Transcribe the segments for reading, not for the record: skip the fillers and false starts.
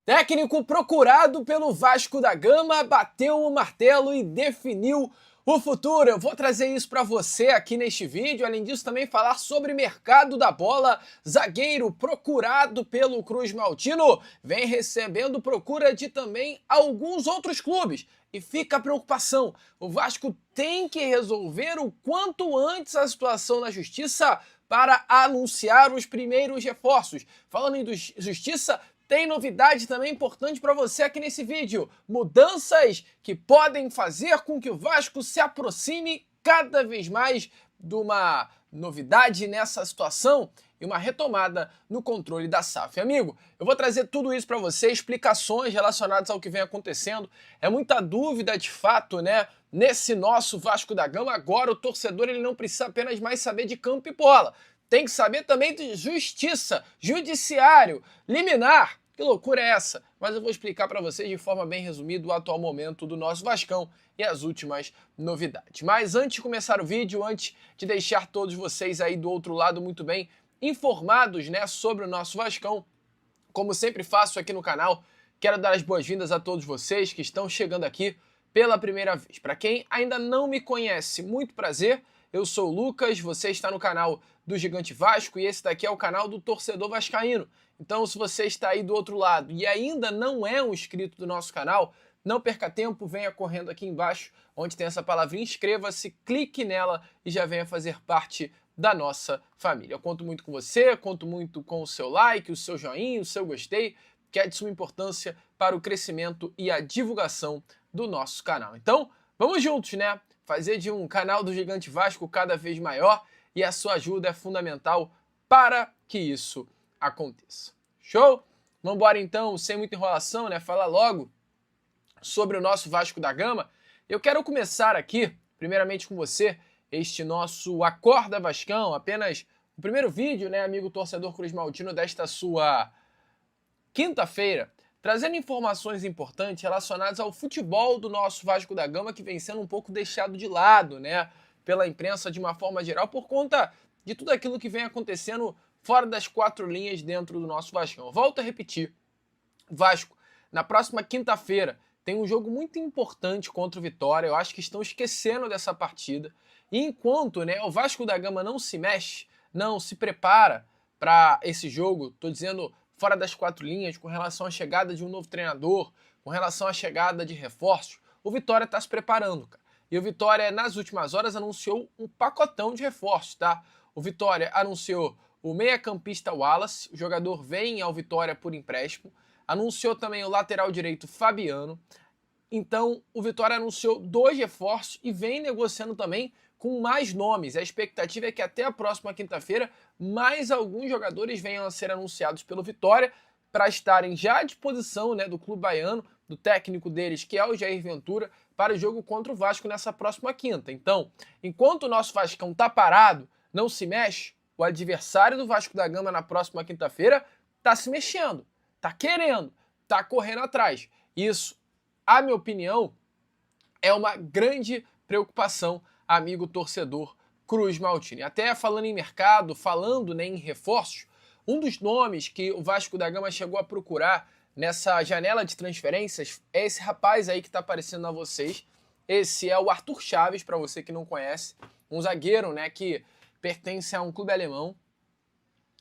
Técnico procurado pelo Vasco da Gama bateu o martelo e definiu o futuro. Eu vou trazer isso para você aqui neste vídeo. Além disso, também falar sobre mercado da bola. Zagueiro procurado pelo Cruz Maltino vem recebendo procura de também alguns outros clubes. E fica a preocupação, o Vasco tem que resolver o quanto antes a situação na justiça para anunciar os primeiros reforços. Falando em justiça, tem novidade também importante para você aqui nesse vídeo. Mudanças que podem fazer com que o Vasco se aproxime cada vez mais de uma novidade nessa situação e uma retomada no controle da SAF. Amigo, eu vou trazer tudo isso para você, explicações relacionadas ao que vem acontecendo. É muita dúvida de fato, né? Nesse nosso Vasco da Gama, agora o torcedor ele não precisa apenas mais saber de campo e bola. Tem que saber também de justiça, judiciário, liminar. Que loucura é essa? Mas eu vou explicar para vocês de forma bem resumida o atual momento do nosso Vascão e as últimas novidades. Mas antes de começar o vídeo, antes de deixar todos vocês aí do outro lado muito bem informados, né, sobre o nosso Vascão, como sempre faço aqui no canal, quero dar as boas-vindas a todos vocês que estão chegando aqui pela primeira vez. Para quem ainda não me conhece, muito prazer. Eu sou o Lucas, você está no canal do Gigante Vasco e esse daqui é o canal do Torcedor Vascaíno. Então, se você está aí do outro lado e ainda não é um inscrito do nosso canal, não perca tempo, venha correndo aqui embaixo, onde tem essa palavrinha, inscreva-se, clique nela e já venha fazer parte da nossa família. Eu conto muito com você, conto muito com o seu like, o seu joinha, o seu gostei, que é de suma importância para o crescimento e a divulgação do nosso canal. Então, vamos juntos, né? Fazer de um canal do Gigante Vasco cada vez maior e a sua ajuda é fundamental para que isso aconteça. Show? Vamos embora então, sem muita enrolação, né? Falar logo sobre o nosso Vasco da Gama. Eu quero começar aqui, primeiramente com você, este nosso Acorda Vascão, apenas o primeiro vídeo, né, amigo torcedor Cruz Maltino, desta sua quinta-feira, trazendo informações importantes relacionadas ao futebol do nosso Vasco da Gama, que vem sendo um pouco deixado de lado, né, pela imprensa de uma forma geral, por conta de tudo aquilo que vem acontecendo fora das quatro linhas dentro do nosso Vascão. Volto a repetir, Vasco, na próxima quinta-feira, tem um jogo muito importante contra o Vitória. Eu acho que estão esquecendo dessa partida. E enquanto, né, o Vasco da Gama não se mexe, não se prepara para esse jogo, estou dizendo fora das quatro linhas, com relação à chegada de um novo treinador, com relação à chegada de reforços, o Vitória está se preparando, cara. E o Vitória, nas últimas horas, anunciou um pacotão de reforços, tá? O Vitória anunciou o meia-campista Wallace, o jogador vem ao Vitória por empréstimo, anunciou também o lateral direito Fabiano. Então, o Vitória anunciou 2 reforços e vem negociando também com mais nomes. A expectativa é que até a próxima quinta-feira mais alguns jogadores venham a ser anunciados pelo Vitória para estarem já à disposição, né, do clube baiano, do técnico deles, que é o Jair Ventura, para o jogo contra o Vasco nessa próxima quinta. Então, enquanto o nosso Vascão está parado, não se mexe, o adversário do Vasco da Gama na próxima quinta-feira está se mexendo, está querendo, está correndo atrás. Isso, a minha opinião, é uma grande preocupação, amigo torcedor Cruz Maltino. E até falando em mercado, falando, né, em reforços, um dos nomes que o Vasco da Gama chegou a procurar nessa janela de transferências é esse rapaz aí que está aparecendo a vocês. Esse é o Arthur Chaves, para você que não conhece, um zagueiro, né, que pertence a um clube alemão.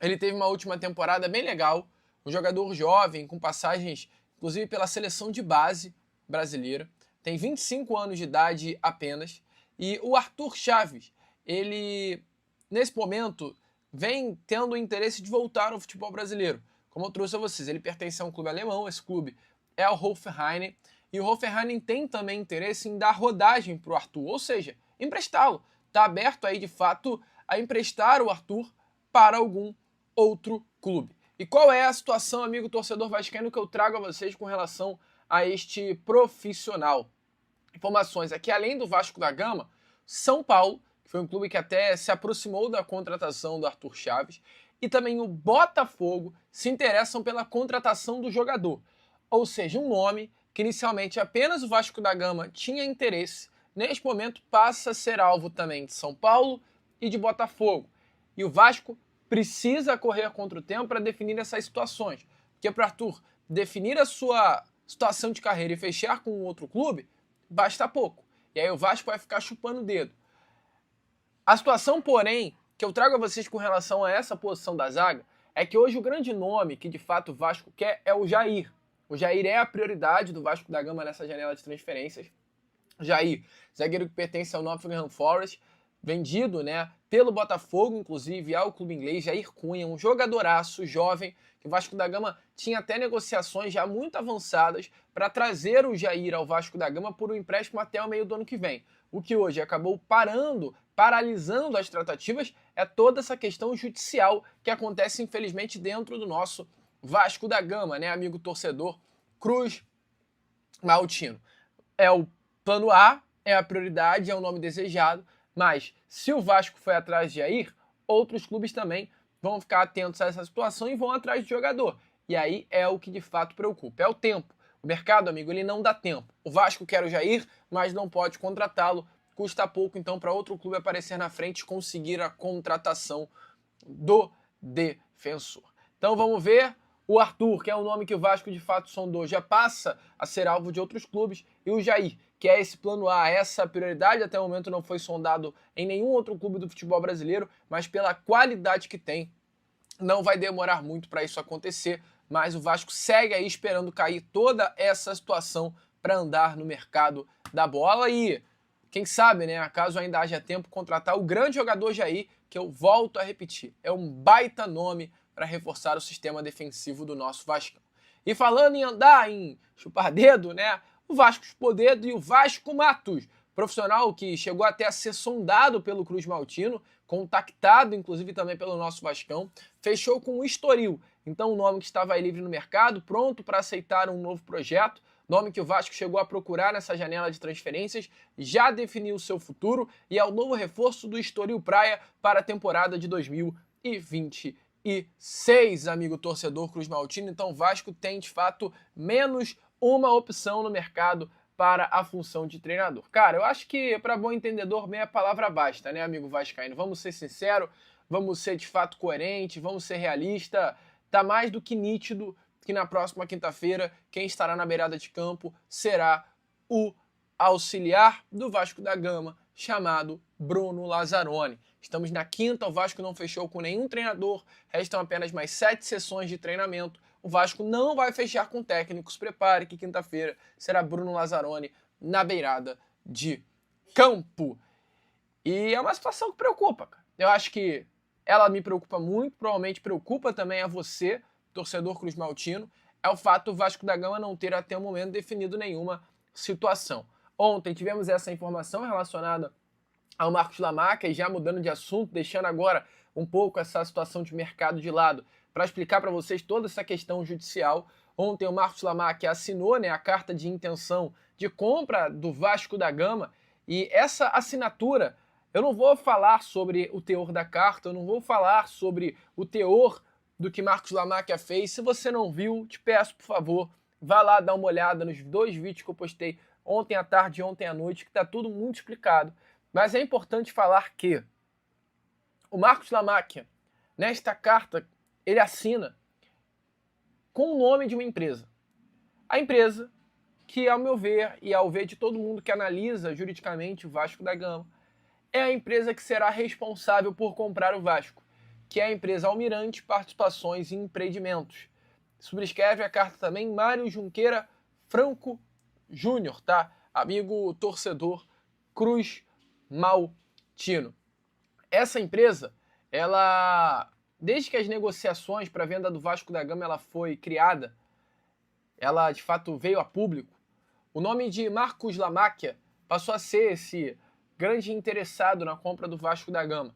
Ele teve uma última temporada bem legal, um jogador jovem, com passagens, inclusive pela seleção de base brasileira. Tem 25 anos de idade apenas. E o Arthur Chaves, ele, nesse momento, vem tendo o interesse de voltar ao futebol brasileiro. Como eu trouxe a vocês, ele pertence a um clube alemão, esse clube é o Hoffenheim. E o Hoffenheim tem também interesse em dar rodagem para o Arthur, ou seja, emprestá-lo. Está aberto aí, de fato, a emprestar o Arthur para algum outro clube. E qual é a situação, amigo torcedor vascaíno, que eu trago a vocês com relação a este profissional? Informações aqui, além do Vasco da Gama, São Paulo, que foi um clube que até se aproximou da contratação do Arthur Chaves, e também o Botafogo se interessam pela contratação do jogador. Ou seja, um nome que inicialmente apenas o Vasco da Gama tinha interesse, neste momento passa a ser alvo também de São Paulo e de Botafogo. E o Vasco precisa correr contra o tempo para definir essas situações. Porque para o Arthur definir a sua situação de carreira e fechar com um outro clube, basta pouco. E aí o Vasco vai ficar chupando o dedo. A situação, porém, que eu trago a vocês com relação a essa posição da zaga, é que hoje o grande nome que de fato o Vasco quer é o Jair. O Jair é a prioridade do Vasco da Gama nessa janela de transferências. Jair, zagueiro que pertence ao Nottingham Forest, vendido, né, pelo Botafogo, inclusive, ao clube inglês. Jair Cunha, um jogadoraço jovem, que o Vasco da Gama tinha até negociações já muito avançadas para trazer o Jair ao Vasco da Gama por um empréstimo até o meio do ano que vem. O que hoje acabou paralisando as tratativas, é toda essa questão judicial que acontece, infelizmente, dentro do nosso Vasco da Gama, né, amigo torcedor Cruz Maltino. É o plano A, é a prioridade, é o nome desejado, mas se o Vasco foi atrás de Jair, outros clubes também vão ficar atentos a essa situação e vão atrás de jogador. E aí é o que de fato preocupa, é o tempo. O mercado, amigo, ele não dá tempo. O Vasco quer o Jair, mas não pode contratá-lo. Custa pouco, então, para outro clube aparecer na frente e conseguir a contratação do defensor. Então vamos ver. O Arthur, que é o nome que o Vasco de fato sondou, já passa a ser alvo de outros clubes. E o Jair, que é esse plano A, essa prioridade, até o momento não foi sondado em nenhum outro clube do futebol brasileiro, mas pela qualidade que tem, não vai demorar muito para isso acontecer. Mas o Vasco segue aí esperando cair toda essa situação para andar no mercado da bola e, quem sabe, né, caso ainda haja tempo, contratar o grande jogador Jair, que eu volto a repetir, é um baita nome para reforçar o sistema defensivo do nosso Vasco. E falando em andar, em chupar dedo, né, o Vasco chupou dedo e o Vasco Matos, profissional que chegou até a ser sondado pelo Cruz Maltino, contactado inclusive também pelo nosso Vascão, fechou com o Estoril. Então, um nome que estava aí livre no mercado, pronto para aceitar um novo projeto, nome que o Vasco chegou a procurar nessa janela de transferências, já definiu o seu futuro e é o novo reforço do Estoril Praia para a temporada de 2026, amigo torcedor Cruz Maltino. Então, o Vasco tem, de fato, menos uma opção no mercado para a função de treinador. Cara, eu acho que para bom entendedor meia palavra basta, né, amigo vascaíno? Vamos ser sinceros, vamos ser de fato coerentes, vamos ser realistas. Tá mais do que nítido que na próxima quinta-feira quem estará na beirada de campo será o auxiliar do Vasco da Gama, chamado Bruno Lazzaroni. Estamos na quinta, o Vasco não fechou com nenhum treinador, restam apenas mais 7 sessões de treinamento. O Vasco não vai fechar com técnicos. Prepare que quinta-feira será Bruno Lazzaroni na beirada de campo. E é uma situação que preocupa, cara. Eu acho que ela me preocupa muito, provavelmente preocupa também a você, torcedor Cruz Maltino, é o fato do Vasco da Gama não ter até o momento definido nenhuma situação. Ontem tivemos essa informação relacionada ao Marcos Lamarca, e já mudando de assunto, deixando agora um pouco essa situação de mercado de lado, para explicar para vocês toda essa questão judicial. Ontem o Marcos Lamarca assinou, né, a carta de intenção de compra do Vasco da Gama, e essa assinatura, eu não vou falar sobre o teor da carta, eu não vou falar sobre o teor do que Marcos Lamarca fez. Se você não viu, te peço, por favor, vá lá dar uma olhada nos 2 vídeos que eu postei ontem à tarde e ontem à noite, que está tudo muito explicado. Mas é importante falar que o Marcos Lamarca, nesta carta, ele assina com o nome de uma empresa. A empresa que, ao meu ver, e ao ver de todo mundo que analisa juridicamente o Vasco da Gama, é a empresa que será responsável por comprar o Vasco, que é a empresa Almirante Participações e Empreendimentos. Subscreve a carta também Mário Junqueira Franco Júnior, tá? Amigo torcedor Cruz Maltino. Essa empresa, ela, desde que as negociações para a venda do Vasco da Gama ela foi criada, ela de fato veio a público, o nome de Marcos Lamarca passou a ser esse grande interessado na compra do Vasco da Gama.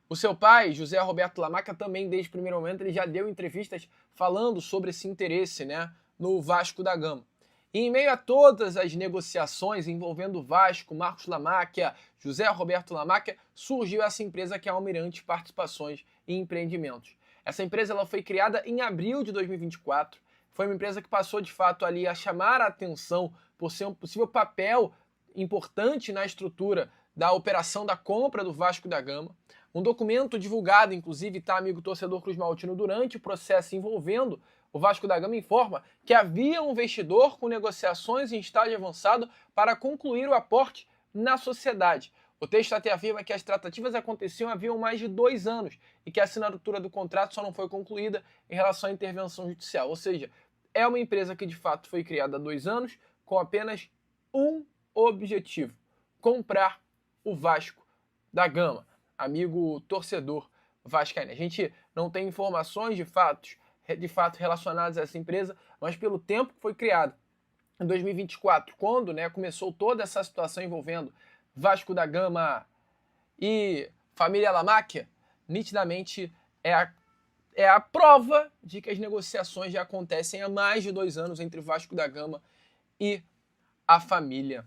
O seu pai, José Roberto Lamarca, também desde o primeiro momento ele já deu entrevistas falando sobre esse interesse, né, no Vasco da Gama. E em meio a todas as negociações envolvendo o Vasco, Marcos Lamarca, José Roberto Lamarca, surgiu essa empresa que é a Almirante Participações e Empreendimentos. Essa empresa ela foi criada em abril de 2024, foi uma empresa que passou de fato ali a chamar a atenção por ser um possível papel importante na estrutura da operação da compra do Vasco da Gama. Um documento divulgado, inclusive, tá, amigo torcedor Cruz Maltino, durante o processo envolvendo O Vasco da Gama informa que havia um investidor com negociações em estágio avançado para concluir o aporte na sociedade. O texto até afirma que as tratativas aconteciam havia mais de 2 anos e que a assinatura do contrato só não foi concluída em relação à intervenção judicial. Ou seja, é uma empresa que de fato foi criada há 2 anos com apenas um objetivo: comprar o Vasco da Gama. Amigo torcedor vascaíno, a gente não tem informações de fato relacionadas a essa empresa, mas pelo tempo que foi criada, em 2024, quando começou toda essa situação envolvendo Vasco da Gama e família Lamáquia, nitidamente é a prova de que as negociações já acontecem há mais de 2 anos entre Vasco da Gama e a família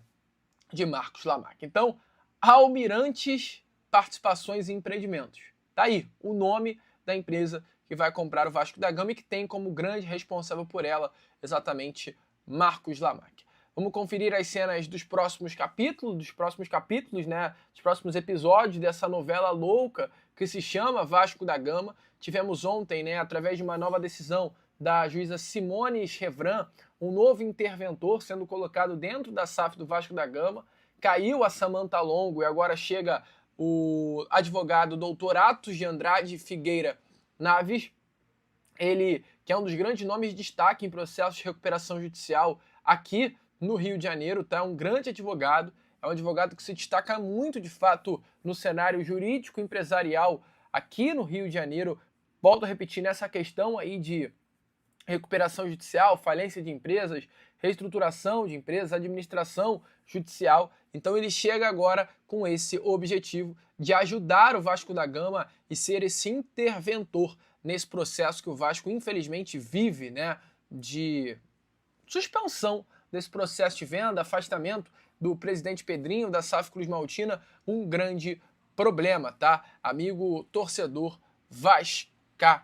de Marcos Lamáquia. Então, Almirantes Participações e Empreendimentos. Tá aí o nome da empresa que vai comprar o Vasco da Gama e que tem como grande responsável por ela exatamente Marcos Lamáquia. Vamos conferir as cenas dos próximos capítulos, dos próximos episódios dessa novela louca que se chama Vasco da Gama. Tivemos ontem, através de uma nova decisão da juíza Simone Chevran, um novo interventor sendo colocado dentro da SAF do Vasco da Gama. Caiu a Samantha Longo e agora chega o advogado Dr. Atos de Andrade Figueira Naves, ele que é um dos grandes nomes de destaque em processos de recuperação judicial aqui no Rio de Janeiro, tá? Um grande advogado, é um advogado que se destaca muito de fato no cenário jurídico empresarial aqui no Rio de Janeiro. Volto a repetir, nessa questão aí de recuperação judicial, falência de empresas, reestruturação de empresas, administração judicial. Então ele chega agora com esse objetivo de ajudar o Vasco da Gama e ser esse interventor nesse processo que o Vasco infelizmente vive, de suspensão desse processo de venda, afastamento do presidente Pedrinho, da SAF Cruz Maltina, um grande problema, tá? Amigo torcedor vascaíno.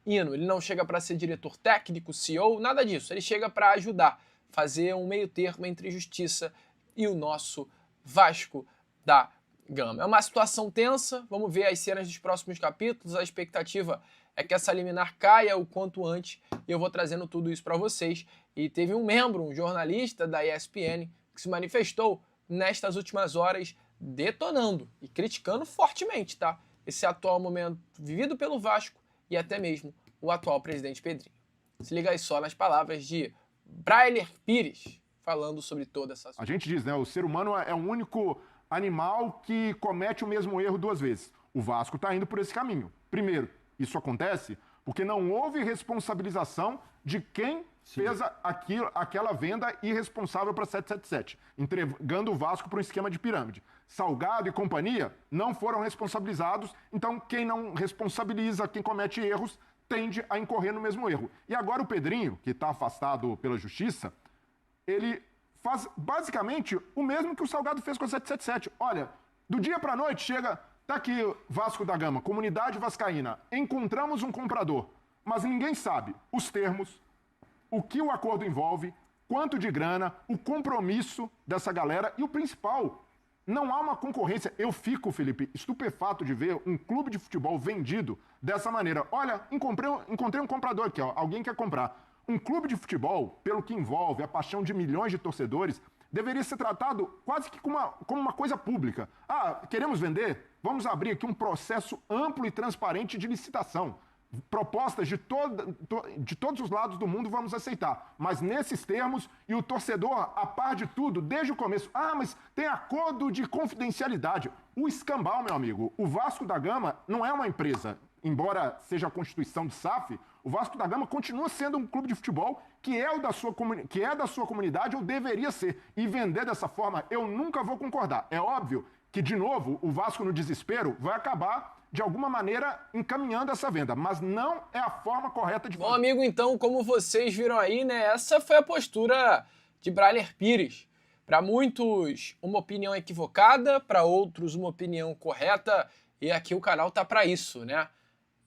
Ele não chega para ser diretor técnico, CEO, nada disso. Ele chega para ajudar, fazer um meio termo entre justiça e o nosso Vasco da Gama. É uma situação tensa, vamos ver as cenas dos próximos capítulos. A expectativa é que essa liminar caia o quanto antes e eu vou trazendo tudo isso para vocês. E teve um membro, um jornalista da ESPN, que se manifestou nestas últimas horas detonando e criticando fortemente, tá? Esse atual momento vivido pelo Vasco e até mesmo o atual presidente Pedrinho. Se liga aí só nas palavras de Brailler Pires, falando sobre toda essa situação. A gente diz, o ser humano é o único animal que comete o mesmo erro 2 vezes. O Vasco está indo por esse caminho. Primeiro, isso acontece porque não houve responsabilização de quem fez aquela venda irresponsável para 777, entregando o Vasco para um esquema de pirâmide. Salgado e companhia não foram responsabilizados, então quem não responsabiliza, quem comete erros, tende a incorrer no mesmo erro. E agora o Pedrinho, que está afastado pela justiça, ele faz basicamente o mesmo que o Salgado fez com a 777. Olha, do dia para a noite chega, tá aqui Vasco da Gama, comunidade vascaína, encontramos um comprador, mas ninguém sabe os termos, o que o acordo envolve, quanto de grana, o compromisso dessa galera e o principal, não há uma concorrência. Eu fico, Felipe, estupefato de ver um clube de futebol vendido dessa maneira. Olha, encontrei um comprador aqui, alguém quer comprar. Um clube de futebol, pelo que envolve a paixão de milhões de torcedores, deveria ser tratado quase que como uma coisa pública. Queremos vender? Vamos abrir aqui um processo amplo e transparente de licitação. Propostas de todos os lados do mundo vamos aceitar, mas nesses termos, e o torcedor, a par de tudo, desde o começo, mas tem acordo de confidencialidade. O escambau, meu amigo, o Vasco da Gama não é uma empresa, embora seja a constituição de SAF, o Vasco da Gama continua sendo um clube de futebol que é da sua comunidade, ou deveria ser, e vender dessa forma, eu nunca vou concordar. É óbvio que, de novo, o Vasco no desespero vai acabar de alguma maneira encaminhando essa venda, mas não é a forma correta de fazer. Bom, amigo, então, como vocês viram aí, essa foi a postura de Brailler Pires. Para muitos, uma opinião equivocada, para outros, uma opinião correta, e aqui o canal tá para isso,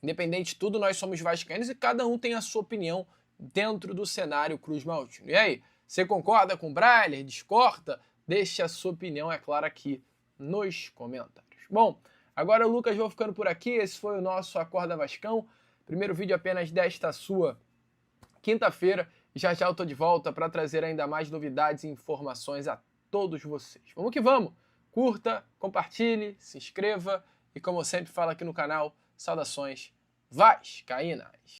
Independente de tudo, nós somos vascaínos e cada um tem a sua opinião dentro do cenário Cruz Maltino. E aí, você concorda com o Brailler? Discorda? Deixe a sua opinião, é claro, aqui nos comentários. Bom, agora o Lucas vou ficando por aqui. Esse foi o nosso Acorda Vascão. Primeiro vídeo apenas desta sua quinta-feira. E já eu tô de volta para trazer ainda mais novidades e informações a todos vocês. Vamos que vamos! Curta, compartilhe, se inscreva e, como eu sempre falo aqui no canal, saudações vascaínas!